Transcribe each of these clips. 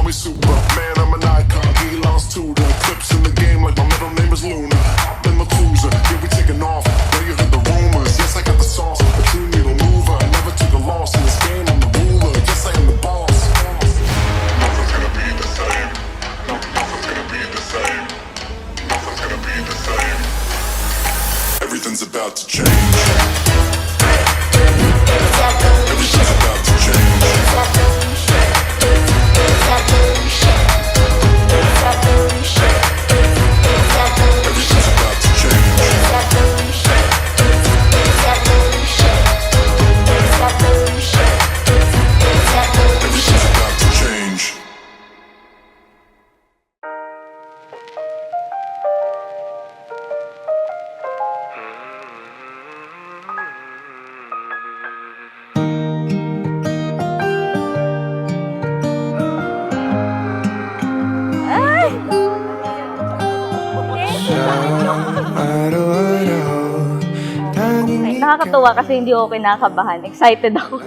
call me super. Man, I'm an icon. He lost to the clips in the game like my middle name is Luna. Hop in the cruiser, yeah, we taking off. Now you heard the rumors. Yes, I got the sauce. A true needle mover. I never took a loss in this game. I'm the ruler. Yes, I am the boss. Nothing's gonna be the same. Nothing's gonna be the same. Nothing's gonna be the same. Everything's about to change. Everything's about to change. Everything's about to change. Nakakatuwa kasi hindi ako kinakabahan. Excited ako.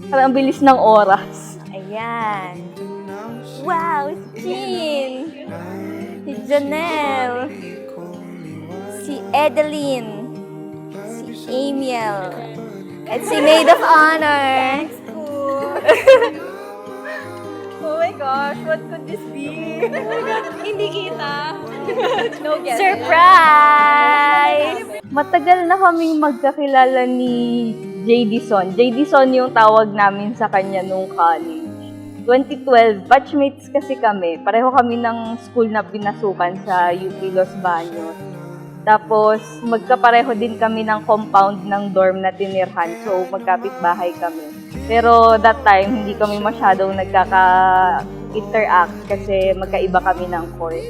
Parang ang bilis ng oras. Ayan. Wow, si Jean. Si Janelle. Si Edeline. Si Amiel. At si Maid of Honor. Oh my gosh, what could this be? Hindi kita. No guess. Surprise! Matagal na kaming magkakilala ni JD Son. JD Son yung tawag namin sa kanya nung college. 2012, batchmates kasi kami. Pareho kami ng school na pinasukan sa UP Los Baños. Tapos, magkapareho din kami ng compound ng dorm na tinirhan. So, magkapit-bahay kami. Pero that time, hindi kami masyadong nagkaka-interact kasi magkaiba kami ng course.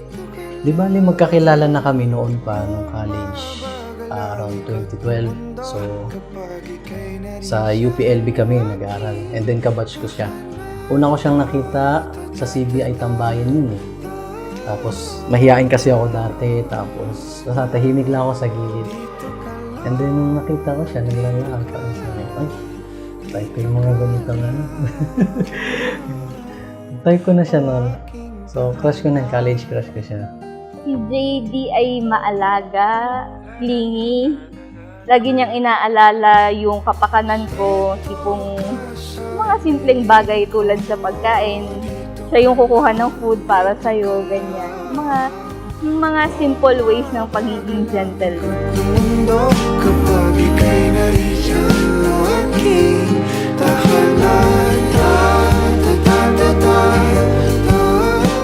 Di ba, magkakilala na kami noon pa, nung college, around 2012. So, sa UPLB kami nag-aaral. And then, kabatch ko siya. Una ko siyang nakita sa CBI Tambayan yun eh. Tapos, mahihain kasi ako dati. Tapos, tahimik lang ako sa gilid. And then, nung nakita ko siya, naglalaan pa rin sa akin. Ay, type ko yung mga ganitong ano. Type ko na siya noon. So, crush ko na, college crush ko siya. Si JD ay maalaga, clingy. Lagi niyang inaalala yung kapakanan ko, tipong mga simpleng bagay tulad sa pagkain. Siya yung kukuha ng food para sa'yo, ganyan. Mga simple ways ng pagiging gentle. Mundo kapag ika'y nariyan na aking tahanan.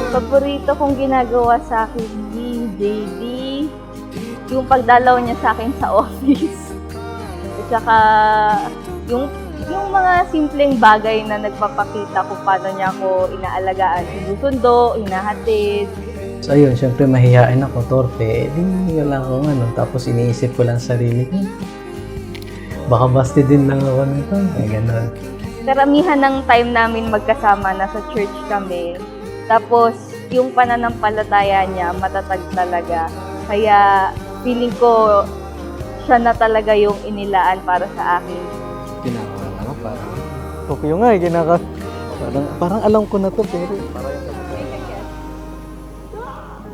Paborito kong ginagawa sa akin ni JD, yung pagdalaw niya sa akin sa office. At saka, yung mga simpleng bagay na nagpapakita kung paano niya ako inaalagaan. Sinusundo, hinahatid. So ayun, syempre mahihain ako, torpe. Di wala akong ano. Tapos iniisip ko lang sarili ko. Baka basti din lang ako nito. Ay, ganun. Karamihan ng time namin magkasama, nasa church kami. Tapos, yung pananampalataya niya, matatag talaga. Kaya, feeling ko, siya na talaga yung inilaan para sa akin. Kinakabahan ako parang. Okay nga eh, parang alam ko na to, pero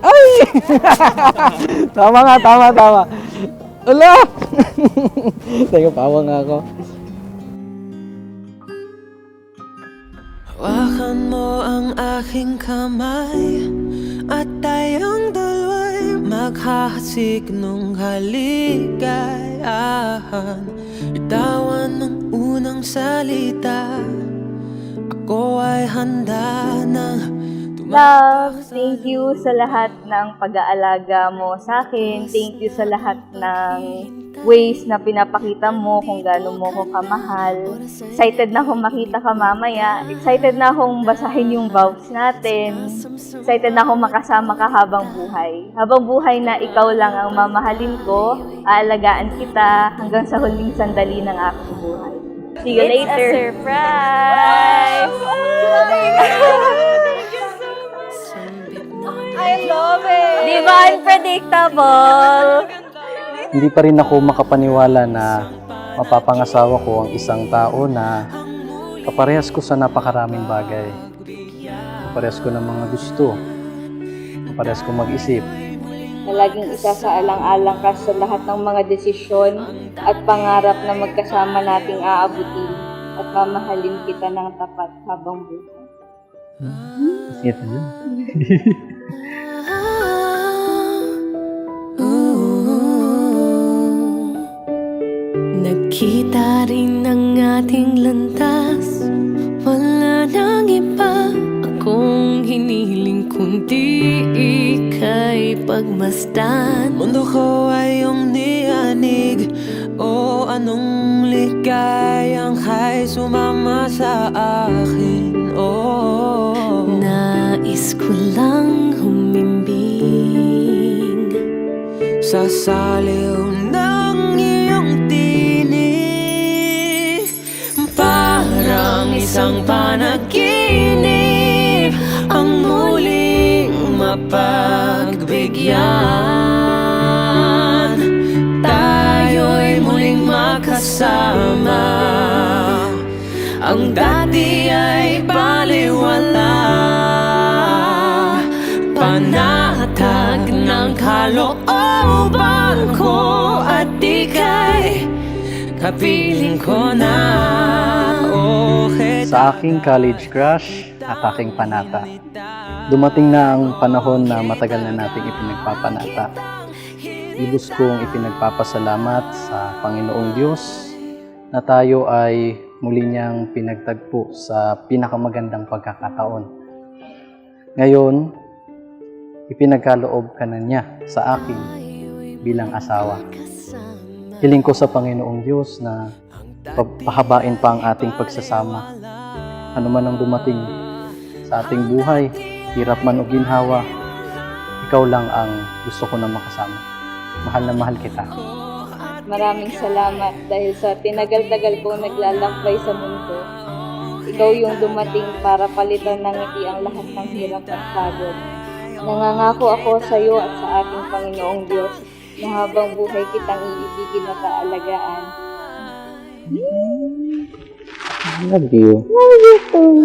ay! Tama nga, tama. Ala! Tayo, pawa nga ako. Hawakan mo ang aking kamay at tayong dalawa'y maghahasik nung kaligayahan. Bitawan ng unang salita, ako ay handa ng Love, thank you sa lahat ng pag-aalaga mo sa akin. Thank you sa lahat ng ways na pinapakita mo kung gaano mo ko kamahal. Excited na akong makita ka mamaya. Excited na akong basahin yung vows natin. Excited na akong makasama ka habang buhay. Habang buhay na ikaw lang ang mamahalin ko, aalagaan kita hanggang sa huling sandali ng aking buhay. See you later. It's a surprise! I love it! Di ba unpredictable? Hindi pa rin ako makapaniwala na mapapangasawa ko ang isang tao na kaparehas ko sa napakaraming bagay. kapares ko ng mga gusto, kapares ko mag-isip. Na laging isa sa alang-alang ka sa lahat ng mga desisyon at pangarap na magkasama nating aabutin at mamahalin kita ng tapat habang buhay. Ito yun. Nakita rin ang ating landas. Wala nang iba akong hiniling kundi ika'y pagmasdan. Mundo ko ay iyong niyanig. O anong ligayang kay sumama sa akin. Nais ko lang humimbing sa saliw ng iyong tinig. Parang isang panaginip ang muling mapagbigyan. Tayo'y muling makasama. Ang dati ay baliwala. Panatag ng kalooban ko at ika'y kapiling ko na. Sa aking college crush at aking panata, dumating na ang panahon na matagal na nating ipinagpapanata. Lubos kong ipinagpapasalamat sa Panginoong Diyos na tayo ay muli niyang pinagtagpo sa pinakamagandang pagkakataon. Ngayon, ipinagkaloob ka na niya sa akin bilang asawa. Hiling ko sa Panginoong Diyos na pahabain pa ang ating pagsasama. Ano man ang dumating sa ating buhay, hirap man o ginhawa, ikaw lang ang gusto ko na makasama. Mahal na mahal kita. Maraming salamat dahil sa tinagal-tagal kong naglalakbay sa mundo. Ikaw yung dumating para palitan ng ngiti ang lahat ng hirap at pagod. Nangangako ako sa iyo at sa ating Panginoong Diyos na habang buhay kitang iibigin at aalagaan. I love you. Love you too.